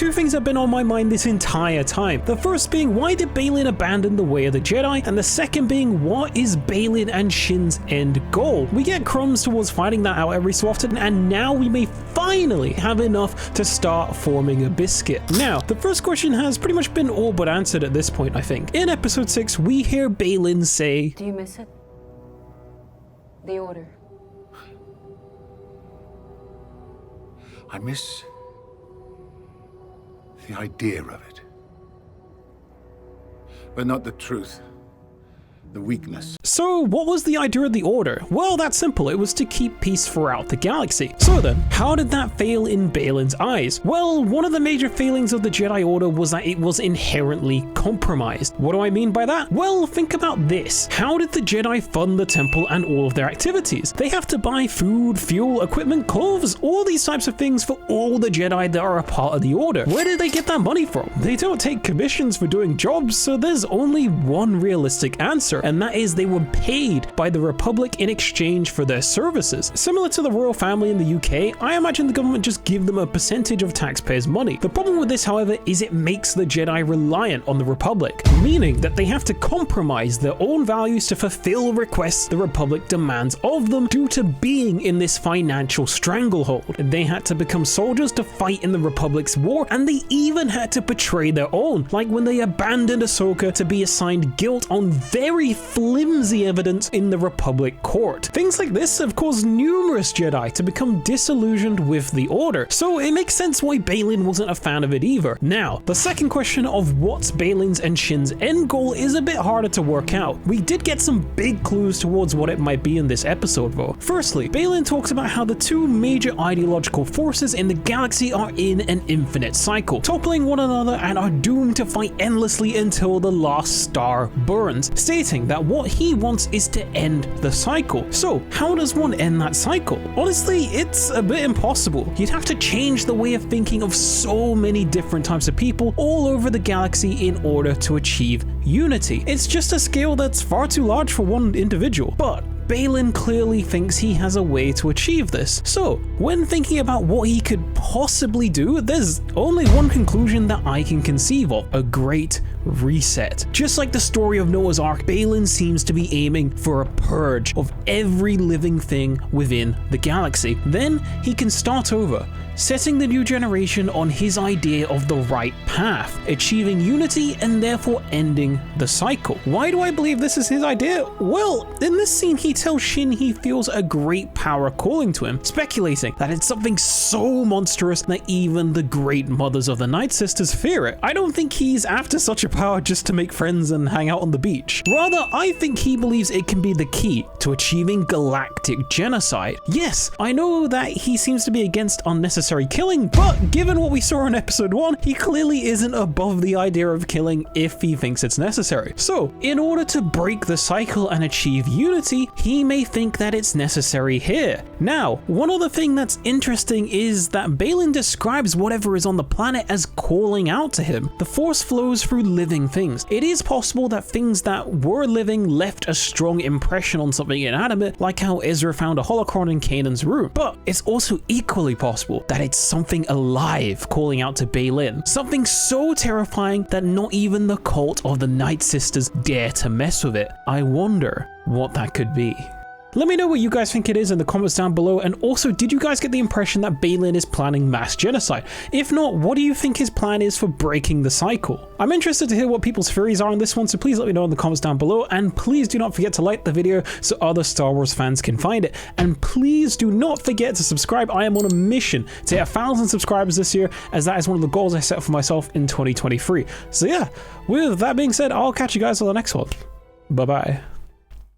two things have been on my mind this entire time. The first being, why did Baylan abandon the way of the Jedi? And the second being, what is Baylan and Shin's end goal? We get crumbs towards finding that out every so often, and now we may finally have enough to start forming a biscuit. Now, the first question has pretty much been all but answered at this point, I think. In episode 6, we hear Baylan say, "Do you miss it? The Order." I miss the idea of it, but not the truth. The weakness. So what was the idea of the Order? Well, that's simple. It was to keep peace throughout the galaxy. So then, how did that fail in Baylan's eyes? Well, one of the major failings of the Jedi Order was that it was inherently compromised. What do I mean by that? Well, think about this. How did the Jedi fund the temple and all of their activities? They have to buy food, fuel, equipment, clothes, all these types of things for all the Jedi that are a part of the Order. Where did they get that money from? They don't take commissions for doing jobs, so there's only one realistic answer, and that is they were paid by the Republic in exchange for their services. Similar to the royal family in the UK, I imagine the government just give them a percentage of taxpayers' money. The problem with this, however, is it makes the Jedi reliant on the Republic, meaning that they have to compromise their own values to fulfill requests the Republic demands of them due to being in this financial stranglehold. They had to become soldiers to fight in the Republic's war, and they even had to betray their own, like when they abandoned Ahsoka to be assigned guilt on very flimsy evidence in the Republic court. Things like this have caused numerous Jedi to become disillusioned with the Order, so it makes sense why Baylan wasn't a fan of it either. Now, the second question of what's Baylan's and Shin's end goal is a bit harder to work out. We did get some big clues towards what it might be in this episode though. Firstly, Baylan talks about how the two major ideological forces in the galaxy are in an infinite cycle, toppling one another and are doomed to fight endlessly until the last star burns, stating that what he wants is to end the cycle. So how does one end that cycle? Honestly, it's a bit impossible. You'd have to change the way of thinking of so many different types of people all over the galaxy in order to achieve unity. It's just a scale that's far too large for one individual. But Baylan clearly thinks he has a way to achieve this. So, when thinking about what he could possibly do, there's only one conclusion that I can conceive of: a great reset. Just like the story of Noah's Ark, Baylan seems to be aiming for a purge of every living thing within the galaxy. Then he can start over, setting the new generation on his idea of the right path, achieving unity and therefore ending the cycle. Why do I believe this is his idea? Well, in this scene he tells Shin he feels a great power calling to him, speculating that it's something so monstrous that even the great mothers of the Night Sisters fear it. I don't think he's after such a power just to make friends and hang out on the beach. Rather, I think he believes it can be the key to achieving galactic genocide. Yes, I know that he seems to be against unnecessary killing, but given what we saw in episode 1, he clearly isn't above the idea of killing if he thinks it's necessary. So, in order to break the cycle and achieve unity, he may think that it's necessary here. Now, one other thing that's interesting is that Baylan describes whatever is on the planet as calling out to him. The Force flows through living things. It is possible that things that were living left a strong impression on something inanimate, like how Ezra found a holocron in Kanan's room. But it's also equally possible that it's something alive calling out to Baylan. Something so terrifying that not even the cult of the Night Sisters dare to mess with it. I wonder what that could be. Let me know what you guys think it is in the comments down below, and also, did you guys get the impression that Baylan is planning mass genocide? If not, what do you think his plan is for breaking the cycle? I'm interested to hear what people's theories are on this one, so please let me know in the comments down below, and please do not forget to like the video so other Star Wars fans can find it, and please do not forget to subscribe. I am on a mission to hit 1,000 subscribers this year, as that is one of the goals I set for myself in 2023. So yeah, with that being said, I'll catch you guys on the next one. Bye bye.